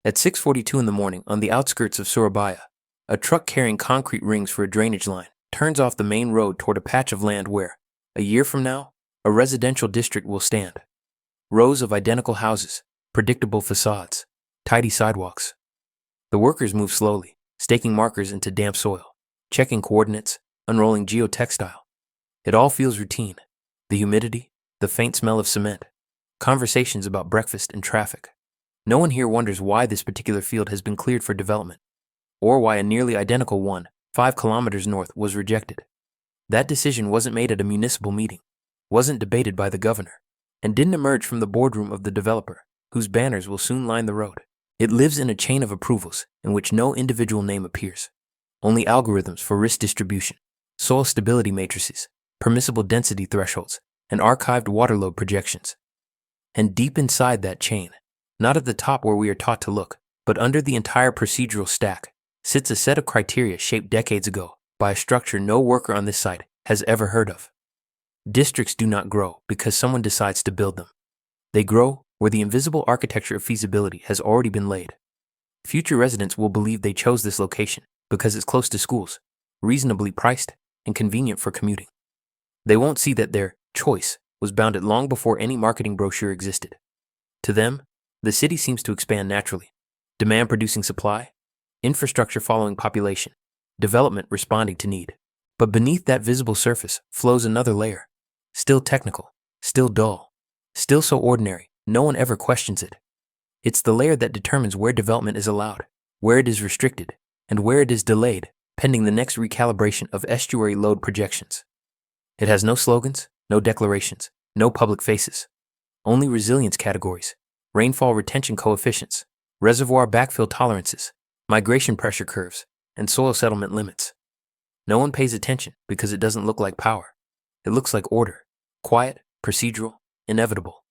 At 6:42 in the morning, on the outskirts of Surabaya, a truck carrying concrete rings for a drainage line turns off the main road toward a patch of land where, a year from now, a residential district will stand. Rows of identical houses, predictable facades, tidy sidewalks. The workers move slowly, staking markers into damp soil, checking coordinates, unrolling geotextile. It all feels routine. The humidity, the faint smell of cement, conversations about breakfast and traffic. No one here wonders why this particular field has been cleared for development, or why a nearly identical one, 5 kilometers north, was rejected. That decision wasn't made at a municipal meeting, wasn't debated by the governor, and didn't emerge from the boardroom of the developer, whose banners will soon line the road. It lives in a chain of approvals in which no individual name appears, only algorithms for risk distribution, soil stability matrices, permissible density thresholds, and archived water load projections. And deep inside that chain, not at the top where we are taught to look, but under the entire procedural stack, sits a set of criteria shaped decades ago by a structure no worker on this site has ever heard of. Districts do not grow because someone decides to build them. They grow where the invisible architecture of feasibility has already been laid. Future residents will believe they chose this location because it's close to schools, reasonably priced, and convenient for commuting. They won't see that their choice was bounded long before any marketing brochure existed. To them, the city seems to expand naturally, demand producing supply, infrastructure following population, development responding to need. But beneath that visible surface flows another layer, still technical, still dull, still so ordinary, no one ever questions it. It's the layer that determines where development is allowed, where it is restricted, and where it is delayed, pending the next recalibration of estuary load projections. It has no slogans, no declarations, no public faces, only resilience categories, rainfall retention coefficients, reservoir backfill tolerances, migration pressure curves, and soil settlement limits. No one pays attention because it doesn't look like power. It looks like order, quiet, procedural, inevitable.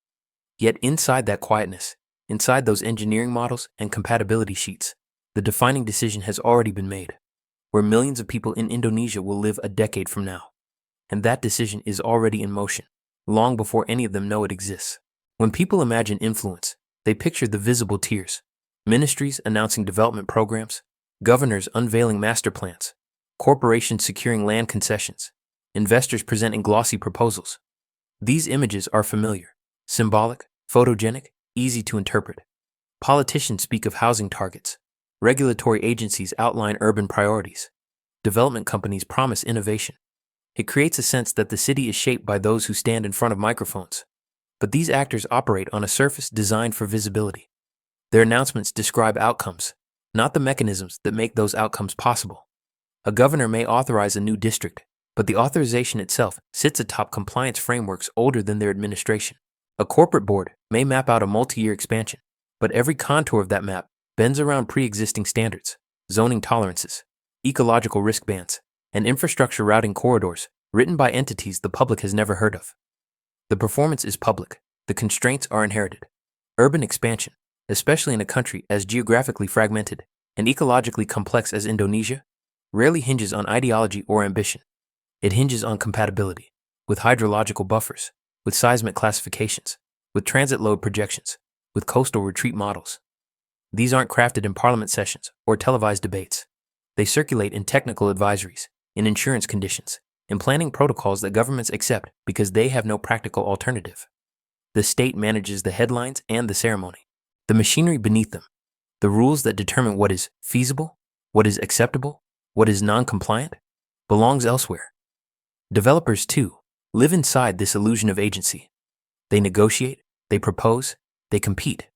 Yet inside that quietness, inside those engineering models and compatibility sheets, the defining decision has already been made, where millions of people in Indonesia will live a decade from now. And that decision is already in motion, long before any of them know it exists. When people imagine influence, they picture the visible tiers, ministries announcing development programs, governors unveiling master plans, corporations securing land concessions, investors presenting glossy proposals. These images are familiar, symbolic, photogenic, easy to interpret. Politicians speak of housing targets, regulatory agencies outline urban priorities, development companies promise innovation. It creates a sense that the city is shaped by those who stand in front of microphones. But these actors operate on a surface designed for visibility. Their announcements describe outcomes, not the mechanisms that make those outcomes possible. A governor may authorize a new district, but the authorization itself sits atop compliance frameworks older than their administration. A corporate board may map out a multi-year expansion, but every contour of that map bends around pre-existing standards, zoning tolerances, ecological risk bands, and infrastructure routing corridors written by entities the public has never heard of. The performance is public, the constraints are inherited. Urban expansion, especially in a country as geographically fragmented and ecologically complex as Indonesia, rarely hinges on ideology or ambition. It hinges on compatibility, with hydrological buffers, with seismic classifications, with transit load projections, with coastal retreat models. These aren't crafted in parliament sessions or televised debates. They circulate in technical advisories, in insurance conditions, in planning protocols that governments accept because they have no practical alternative. The state manages the headlines and the ceremony, the machinery beneath them, the rules that determine what is feasible, what is acceptable, what is non-compliant, belongs elsewhere. Developers, too, live inside this illusion of agency. They negotiate, they propose, they compete.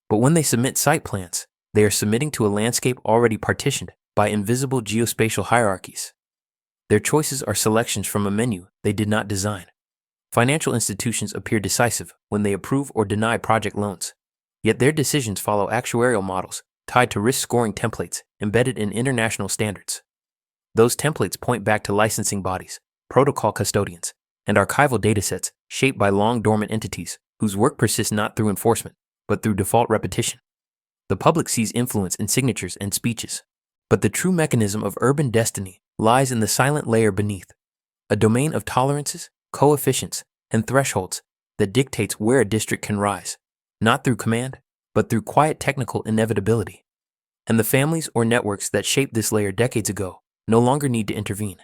But when they submit site plans, they are submitting to a landscape already partitioned by invisible geospatial hierarchies. Their choices are selections from a menu they did not design. Financial institutions appear decisive when they approve or deny project loans, yet their decisions follow actuarial models tied to risk-scoring templates embedded in international standards. Those templates point back to licensing bodies, protocol custodians, and archival datasets shaped by long-dormant entities whose work persists not through enforcement, but through default repetition. The public sees influence in signatures and speeches, but the true mechanism of urban destiny lies in the silent layer beneath, a domain of tolerances, coefficients, and thresholds that dictates where a district can rise, not through command, but through quiet technical inevitability. And the families or networks that shaped this layer decades ago no longer need to intervene.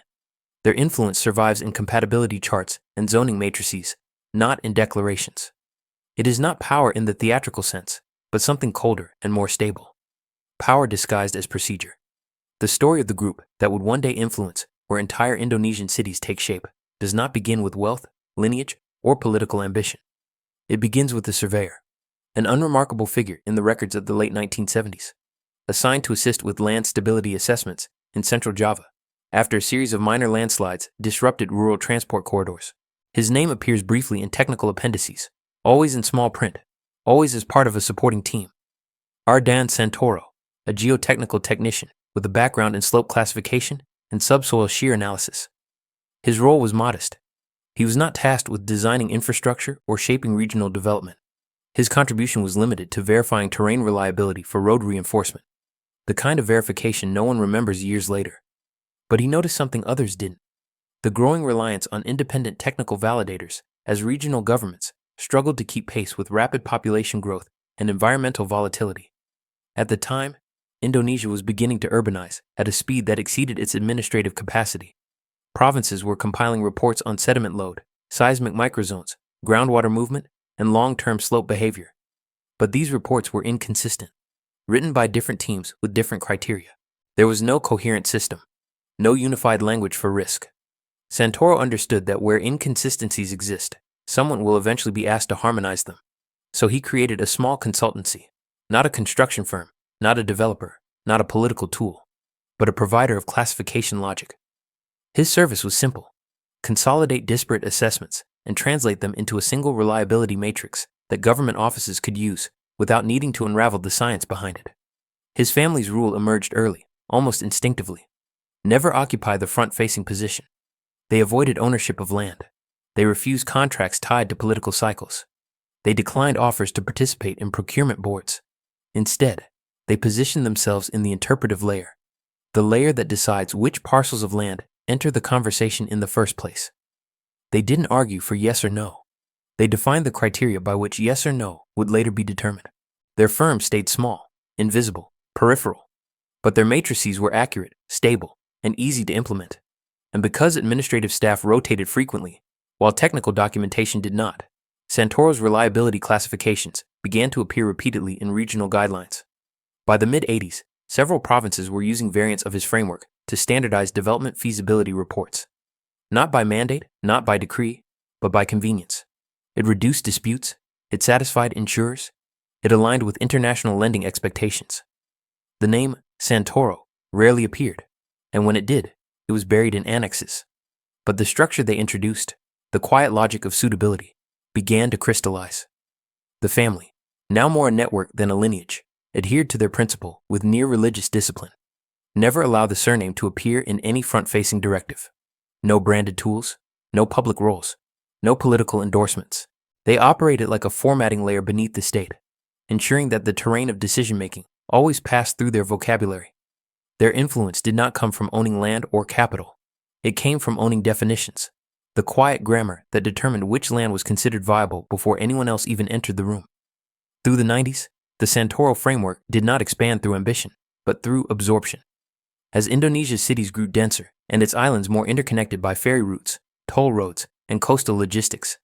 Their influence survives in compatibility charts and zoning matrices, not in declarations. It is not power in the theatrical sense, but something colder and more stable. Power disguised as procedure. The story of the group that would one day influence where entire Indonesian cities take shape does not begin with wealth, lineage, or political ambition. It begins with the surveyor, an unremarkable figure in the records of the late 1970s, assigned to assist with land stability assessments in central Java after a series of minor landslides disrupted rural transport corridors. His name appears briefly in technical appendices, always in small print, always as part of a supporting team. Ardan Santoro, a geotechnical technician with a background in slope classification and subsoil shear analysis. His role was modest. He was not tasked with designing infrastructure or shaping regional development. His contribution was limited to verifying terrain reliability for road reinforcement, the kind of verification no one remembers years later. But he noticed something others didn't: the growing reliance on independent technical validators as regional governments struggled to keep pace with rapid population growth and environmental volatility. At the time, Indonesia was beginning to urbanize at a speed that exceeded its administrative capacity. Provinces were compiling reports on sediment load, seismic microzones, groundwater movement, and long-term slope behavior. But these reports were inconsistent, written by different teams with different criteria. There was no coherent system, no unified language for risk. Santoro understood that where inconsistencies exist, someone will eventually be asked to harmonize them. So he created a small consultancy, not a construction firm, not a developer, not a political tool, but a provider of classification logic. His service was simple: consolidate disparate assessments and translate them into a single reliability matrix that government offices could use without needing to unravel the science behind it. His family's rule emerged early, almost instinctively. Never occupy the front-facing position. They avoided ownership of land. They refused contracts tied to political cycles. They declined offers to participate in procurement boards. Instead, they positioned themselves in the interpretive layer, the layer that decides which parcels of land enter the conversation in the first place. They didn't argue for yes or no. They defined the criteria by which yes or no would later be determined. Their firm stayed small, invisible, peripheral, but their matrices were accurate, stable, and easy to implement. And because administrative staff rotated frequently, while technical documentation did not, Santoro's reliability classifications began to appear repeatedly in regional guidelines. By the mid-80s, several provinces were using variants of his framework to standardize development feasibility reports. Not by mandate, not by decree, but by convenience. It reduced disputes, it satisfied insurers, it aligned with international lending expectations. The name Santoro rarely appeared, and when it did, it was buried in annexes. But the structure they introduced, the quiet logic of suitability, began to crystallize. The family, now more a network than a lineage, adhered to their principle with near religious discipline. Never allow the surname to appear in any front-facing directive. No branded tools, no public roles, no political endorsements. They operated like a formatting layer beneath the state, ensuring that the terrain of decision-making always passed through their vocabulary. Their influence did not come from owning land or capital. It came from owning definitions, the quiet grammar that determined which land was considered viable before anyone else even entered the room. Through the 90s, the Santoro framework did not expand through ambition, but through absorption. As Indonesia's cities grew denser and its islands more interconnected by ferry routes, toll roads, and coastal logistics,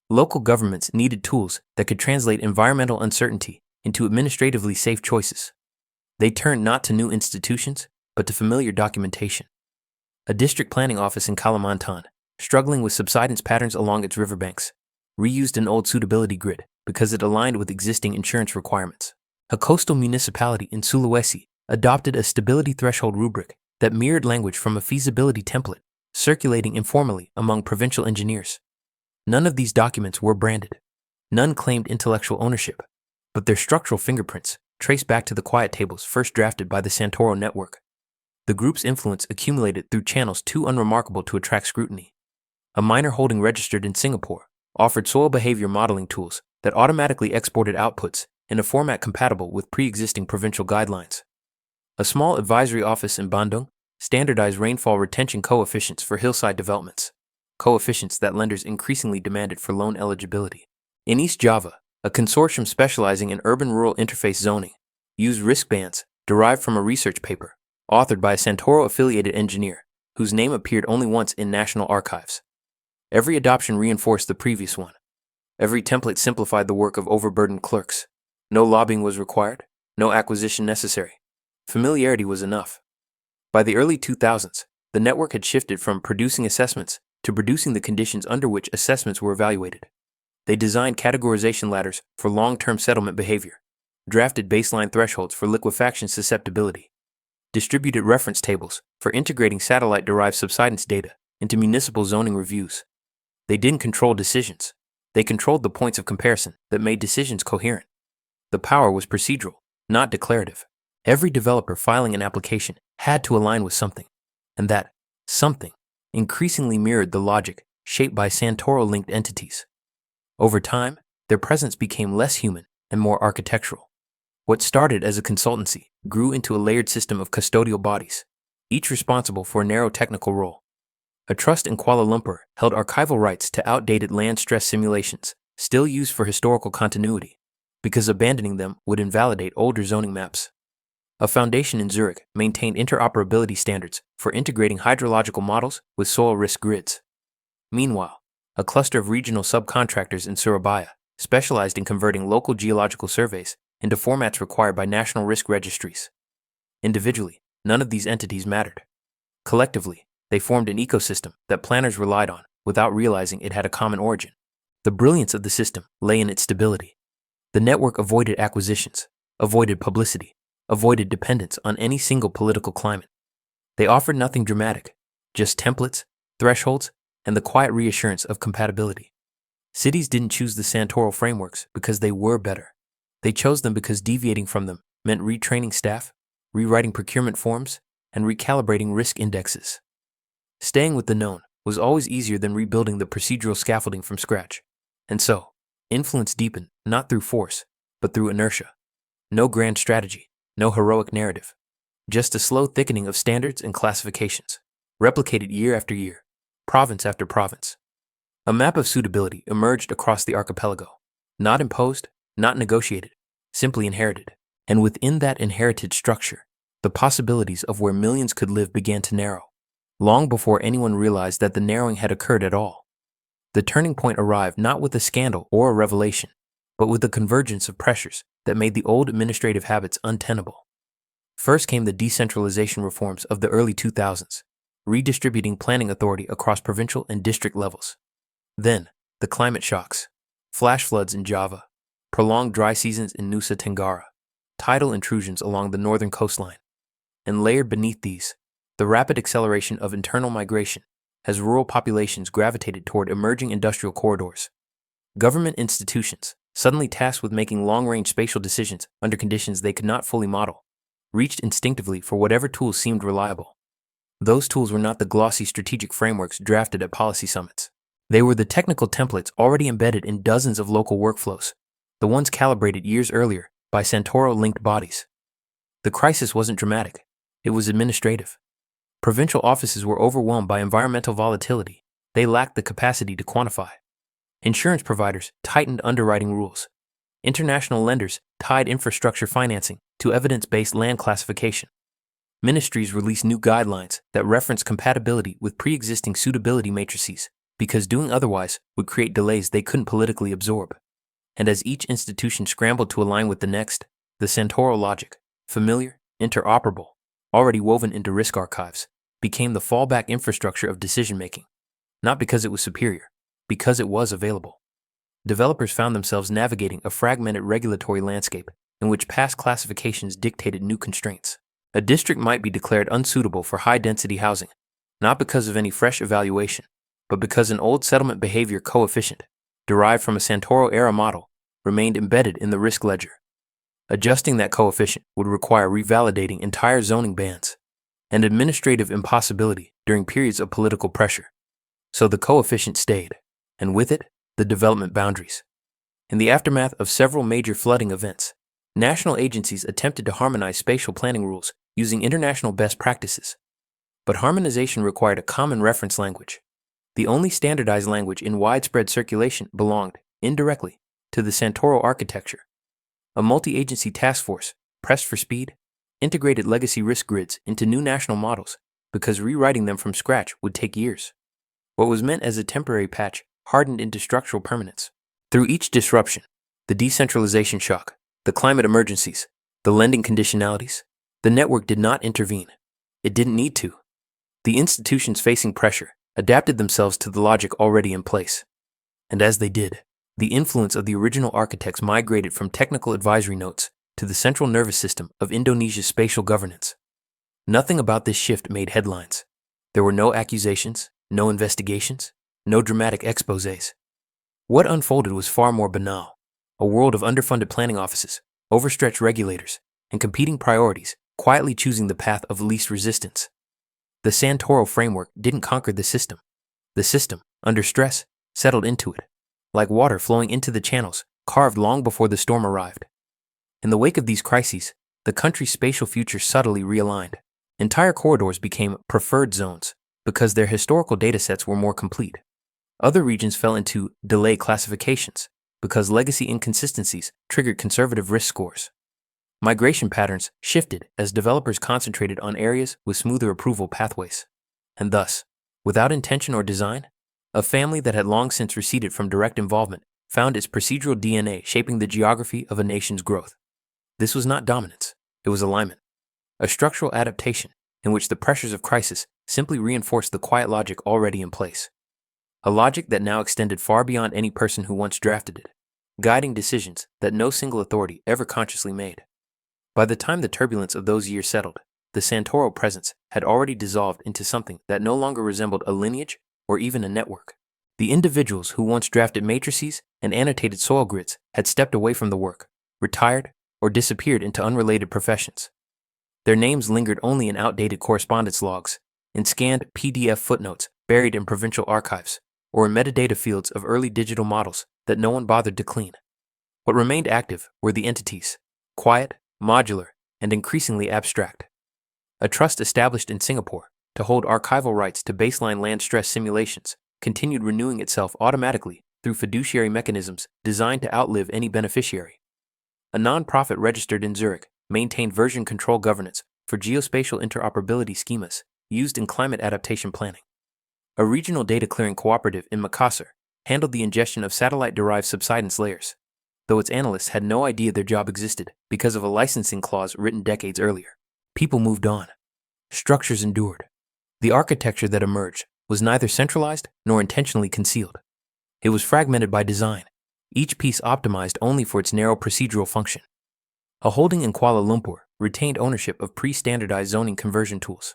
local governments needed tools that could translate environmental uncertainty into administratively safe choices. They turned not to new institutions, but to familiar documentation. A district planning office in Kalimantan, struggling with subsidence patterns along its riverbanks, reused an old suitability grid because it aligned with existing insurance requirements. A coastal municipality in Sulawesi adopted a stability threshold rubric that mirrored language from a feasibility template, circulating informally among provincial engineers. None of these documents were branded. None claimed intellectual ownership, but their structural fingerprints traced back to the quiet tables first drafted by the Santoro network. The group's influence accumulated through channels too unremarkable to attract scrutiny. A minor holding registered in Singapore offered soil behavior modeling tools that automatically exported outputs in a format compatible with pre-existing provincial guidelines. A small advisory office in Bandung standardized rainfall retention coefficients for hillside developments, coefficients that lenders increasingly demanded for loan eligibility. In East Java, a consortium specializing in urban-rural interface zoning, used risk bands derived from a research paper authored by a Santoro-affiliated engineer whose name appeared only once in national archives. Every adoption reinforced the previous one. Every template simplified the work of overburdened clerks. No lobbying was required, no acquisition necessary. Familiarity was enough. By the early 2000s, the network had shifted from producing assessments to producing the conditions under which assessments were evaluated. They designed categorization ladders for long-term settlement behavior, drafted baseline thresholds for liquefaction susceptibility, distributed reference tables for integrating satellite-derived subsidence data into municipal zoning reviews. They didn't control decisions. They controlled the points of comparison that made decisions coherent. The power was procedural, not declarative. Every developer filing an application had to align with something, and that something increasingly mirrored the logic shaped by Santoro-linked entities. Over time, their presence became less human and more architectural. What started as a consultancy grew into a layered system of custodial bodies, each responsible for a narrow technical role. A trust in Kuala Lumpur held archival rights to outdated land stress simulations, still used for historical continuity, because abandoning them would invalidate older zoning maps. A foundation in Zurich maintained interoperability standards for integrating hydrological models with soil risk grids. Meanwhile, a cluster of regional subcontractors in Surabaya specialized in converting local geological surveys into formats required by national risk registries. Individually, none of these entities mattered. Collectively, they formed an ecosystem that planners relied on without realizing it had a common origin. The brilliance of the system lay in its stability. The network avoided acquisitions, avoided publicity, avoided dependence on any single political climate. They offered nothing dramatic, just templates, thresholds, and the quiet reassurance of compatibility. Cities didn't choose the Santoro frameworks because they were better. They chose them because deviating from them meant retraining staff, rewriting procurement forms, and recalibrating risk indexes. Staying with the known was always easier than rebuilding the procedural scaffolding from scratch. And so, influence deepened not through force, but through inertia. No grand strategy, no heroic narrative. Just a slow thickening of standards and classifications, replicated year after year, province after province. A map of suitability emerged across the archipelago, not imposed, not negotiated, simply inherited. And within that inherited structure, the possibilities of where millions could live began to narrow, long before anyone realized that the narrowing had occurred at all. The turning point arrived not with a scandal or a revelation, but with the convergence of pressures that made the old administrative habits untenable. First came the decentralization reforms of the early 2000s, redistributing planning authority across provincial and district levels. Then, the climate shocks, flash floods in Java, prolonged dry seasons in Nusa Tenggara, tidal intrusions along the northern coastline, and layered beneath these, the rapid acceleration of internal migration as rural populations gravitated toward emerging industrial corridors. Government institutions, suddenly tasked with making long-range spatial decisions under conditions they could not fully model, reached instinctively for whatever tools seemed reliable. Those tools were not the glossy strategic frameworks drafted at policy summits. They were the technical templates already embedded in dozens of local workflows, the ones calibrated years earlier by Santoro-linked bodies. The crisis wasn't dramatic. It was administrative. Provincial offices were overwhelmed by environmental volatility. They lacked the capacity to quantify. Insurance providers tightened underwriting rules. International lenders tied infrastructure financing to evidence-based land classification. Ministries released new guidelines that reference compatibility with pre-existing suitability matrices because doing otherwise would create delays they couldn't politically absorb. And as each institution scrambled to align with the next, the Santoro logic, familiar, interoperable, already woven into risk archives, became the fallback infrastructure of decision-making. Not because it was superior, because it was available. Developers found themselves navigating a fragmented regulatory landscape in which past classifications dictated new constraints. A district might be declared unsuitable for high-density housing, not because of any fresh evaluation, but because an old settlement behavior coefficient, derived from a Santoro-era model, remained embedded in the risk ledger. Adjusting that coefficient would require revalidating entire zoning bands, an administrative impossibility during periods of political pressure. So the coefficient stayed, and with it, the development boundaries. In the aftermath of several major flooding events, national agencies attempted to harmonize spatial planning rules using international best practices. But harmonization required a common reference language. The only standardized language in widespread circulation belonged, indirectly, to the Santoro architecture, a multi-agency task force pressed for speed, integrated legacy risk grids into new national models because rewriting them from scratch would take years. What was meant as a temporary patch hardened into structural permanence. Through each disruption, the decentralization shock, the climate emergencies, the lending conditionalities, the network did not intervene. It didn't need to. The institutions facing pressure adapted themselves to the logic already in place. And as they did, the influence of the original architects migrated from technical advisory notes to the central nervous system of Indonesia's spatial governance. Nothing about this shift made headlines. There were no accusations, no investigations, no dramatic exposés. What unfolded was far more banal: a world of underfunded planning offices, overstretched regulators, and competing priorities quietly choosing the path of least resistance. The Santoro framework didn't conquer the system. The system, under stress, settled into it, like water flowing into the channels carved long before the storm arrived. In the wake of these crises, the country's spatial future subtly realigned. Entire corridors became preferred zones because their historical datasets were more complete. Other regions fell into delay classifications because legacy inconsistencies triggered conservative risk scores. Migration patterns shifted as developers concentrated on areas with smoother approval pathways. And thus, without intention or design, a family that had long since receded from direct involvement found its procedural DNA shaping the geography of a nation's growth. This was not dominance, it was alignment. A structural adaptation in which the pressures of crisis simply reinforced the quiet logic already in place. A logic that now extended far beyond any person who once drafted it, guiding decisions that no single authority ever consciously made. By the time the turbulence of those years settled, the Santoro presence had already dissolved into something that no longer resembled a lineage or even a network. The individuals who once drafted matrices and annotated soil grids had stepped away from the work, retired, or disappeared into unrelated professions. Their names lingered only in outdated correspondence logs, in scanned PDF footnotes buried in provincial archives, or in metadata fields of early digital models that no one bothered to clean. What remained active were the entities, quiet, modular, and increasingly abstract. A trust established in Singapore to hold archival rights to baseline land stress simulations continued renewing itself automatically through fiduciary mechanisms designed to outlive any beneficiary. A non-profit registered in Zurich maintained version control governance for geospatial interoperability schemas used in climate adaptation planning. A regional data clearing cooperative in Makassar handled the ingestion of satellite-derived subsidence layers, though its analysts had no idea their job existed because of a licensing clause written decades earlier. People moved on. Structures endured. The architecture that emerged was neither centralized nor intentionally concealed. It was fragmented by design, each piece optimized only for its narrow procedural function. A holding in Kuala Lumpur retained ownership of pre-standardized zoning conversion tools.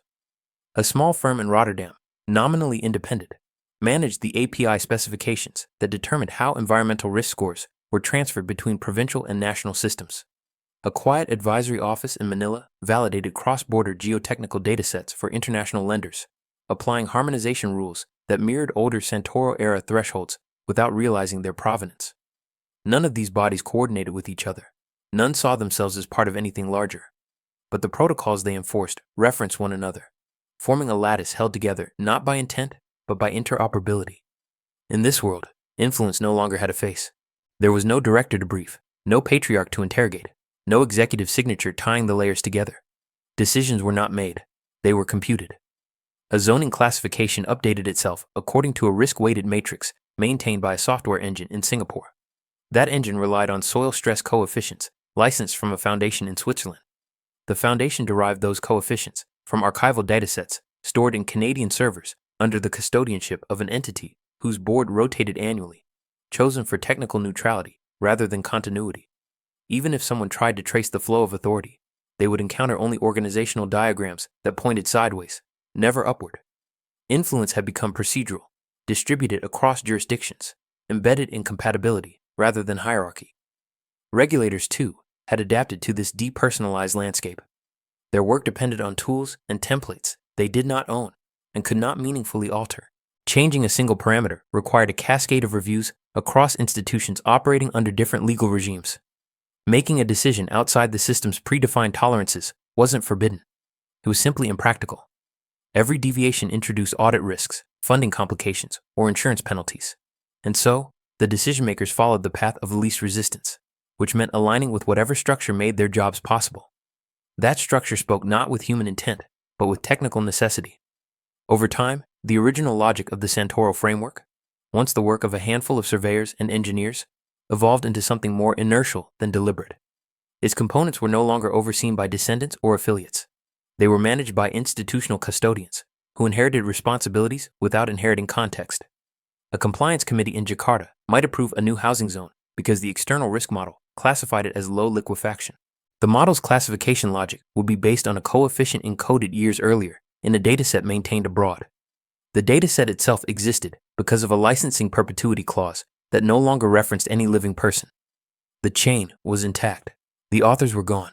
A small firm in Rotterdam, nominally independent, managed the API specifications that determined how environmental risk scores were transferred between provincial and national systems. A quiet advisory office in Manila validated cross-border geotechnical datasets for international lenders, applying harmonization rules that mirrored older Santoro-era thresholds without realizing their provenance. None of these bodies coordinated with each other. None saw themselves as part of anything larger. But the protocols they enforced referenced one another, forming a lattice held together not by intent, but by interoperability. In this world, influence no longer had a face. There was no director to brief, no patriarch to interrogate, no executive signature tying the layers together. Decisions were not made, they were computed. A zoning classification updated itself according to a risk-weighted matrix maintained by a software engine in Singapore. That engine relied on soil stress coefficients licensed from a foundation in Switzerland. The foundation derived those coefficients from archival datasets stored in Canadian servers under the custodianship of an entity whose board rotated annually, chosen for technical neutrality rather than continuity. Even if someone tried to trace the flow of authority, they would encounter only organizational diagrams that pointed sideways, never upward. Influence had become procedural, distributed across jurisdictions, embedded in compatibility rather than hierarchy. Regulators, too, had adapted to this depersonalized landscape. Their work depended on tools and templates they did not own and could not meaningfully alter. Changing a single parameter required a cascade of reviews across institutions operating under different legal regimes. Making a decision outside the system's predefined tolerances wasn't forbidden. It was simply impractical. Every deviation introduced audit risks, funding complications, or insurance penalties. And so, The decision-makers followed the path of least resistance, which meant aligning with whatever structure made their jobs possible. That structure spoke not with human intent, but with technical necessity. Over time, the original logic of the Santoro framework, once the work of a handful of surveyors and engineers, evolved into something more inertial than deliberate. Its components were no longer overseen by descendants or affiliates. They were managed by institutional custodians, who inherited responsibilities without inheriting context. A compliance committee in Jakarta might approve a new housing zone because the external risk model classified it as low liquefaction. The model's classification logic would be based on a coefficient encoded years earlier in a dataset maintained abroad. The dataset itself existed because of a licensing perpetuity clause that no longer referenced any living person. The chain was intact. The authors were gone.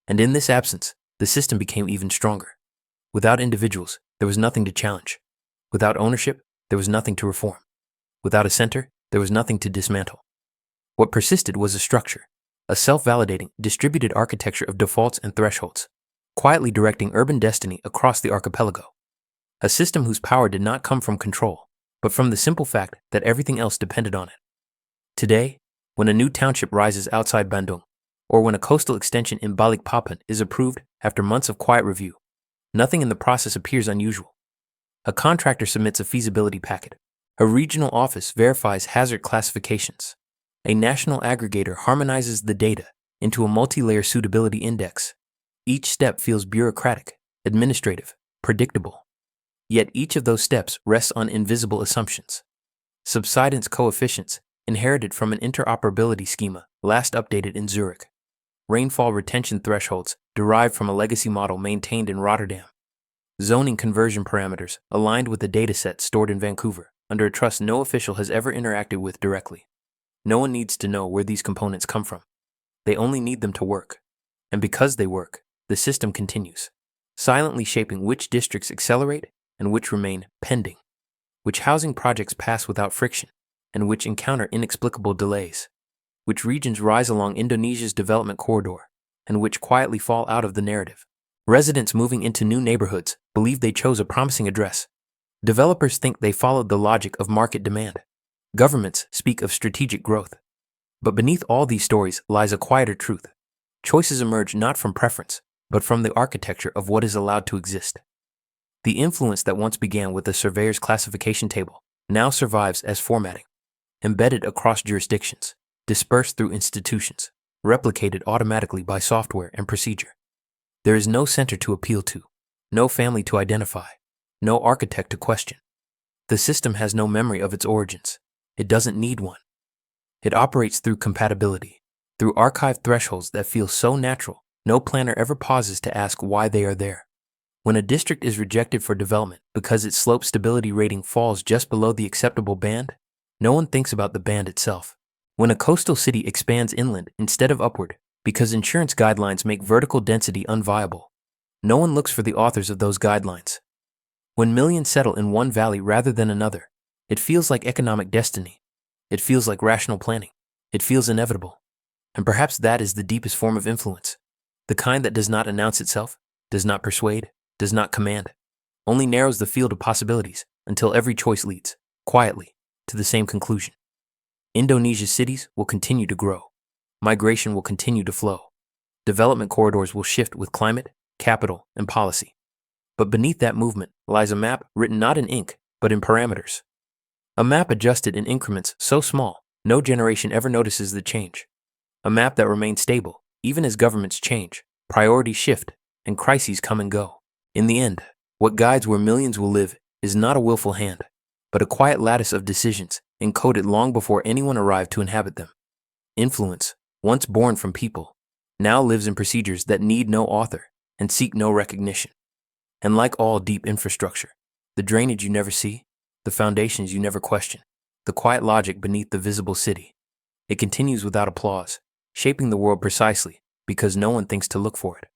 And in this absence, the system became even stronger. Without individuals, there was nothing to challenge. Without ownership, there was nothing to reform. Without a center, there was nothing to dismantle. What persisted was a structure, a self-validating, distributed architecture of defaults and thresholds, quietly directing urban destiny across the archipelago. A system whose power did not come from control, but from the simple fact that everything else depended on it. Today, when a new township rises outside Bandung, or when a coastal extension in Balikpapan is approved after months of quiet review, nothing in the process appears unusual. A contractor submits a feasibility packet. A regional office verifies hazard classifications. A national aggregator harmonizes the data into a multi-layer suitability index. Each step feels bureaucratic, administrative, predictable. Yet each of those steps rests on invisible assumptions. Subsidence coefficients, inherited from an interoperability schema last updated in Zurich. Rainfall retention thresholds, derived from a legacy model maintained in Rotterdam. Zoning conversion parameters, aligned with the dataset stored in Vancouver, under a trust no official has ever interacted with directly. No one needs to know where these components come from. They only need them to work. And because they work, the system continues, silently shaping which districts accelerate and which remain pending, which housing projects pass without friction, and which encounter inexplicable delays, which regions rise along Indonesia's development corridor, and which quietly fall out of the narrative. Residents moving into new neighborhoods believe they chose a promising address. Developers think they followed the logic of market demand. Governments speak of strategic growth. But beneath all these stories lies a quieter truth. Choices emerge not from preference, but from the architecture of what is allowed to exist. The influence that once began with the surveyor's classification table now survives as formatting, embedded across jurisdictions, dispersed through institutions, replicated automatically by software and procedure. There is no center to appeal to, no family to identify, no architect to question. The system has no memory of its origins. It doesn't need one. It operates through compatibility, through archived thresholds that feel so natural, no planner ever pauses to ask why they are there. When a district is rejected for development because its slope stability rating falls just below the acceptable band, no one thinks about the band itself. When a coastal city expands inland instead of upward because insurance guidelines make vertical density unviable, no one looks for the authors of those guidelines. When millions settle in one valley rather than another, it feels like economic destiny. It feels like rational planning. It feels inevitable. And perhaps that is the deepest form of influence. The kind that does not announce itself, does not persuade, does not command, only narrows the field of possibilities until every choice leads, quietly, to the same conclusion. Indonesia's cities will continue to grow. Migration will continue to flow. Development corridors will shift with climate, capital, and policy. But beneath that movement lies a map written not in ink, but in parameters. A map adjusted in increments so small, no generation ever notices the change. A map that remains stable, even as governments change, priorities shift, and crises come and go. In the end, what guides where millions will live is not a willful hand, but a quiet lattice of decisions encoded long before anyone arrived to inhabit them. Influence, once born from people, now lives in procedures that need no author and seek no recognition. And like all deep infrastructure, the drainage you never see, the foundations you never question, the quiet logic beneath the visible city, it continues without applause, shaping the world precisely because no one thinks to look for it.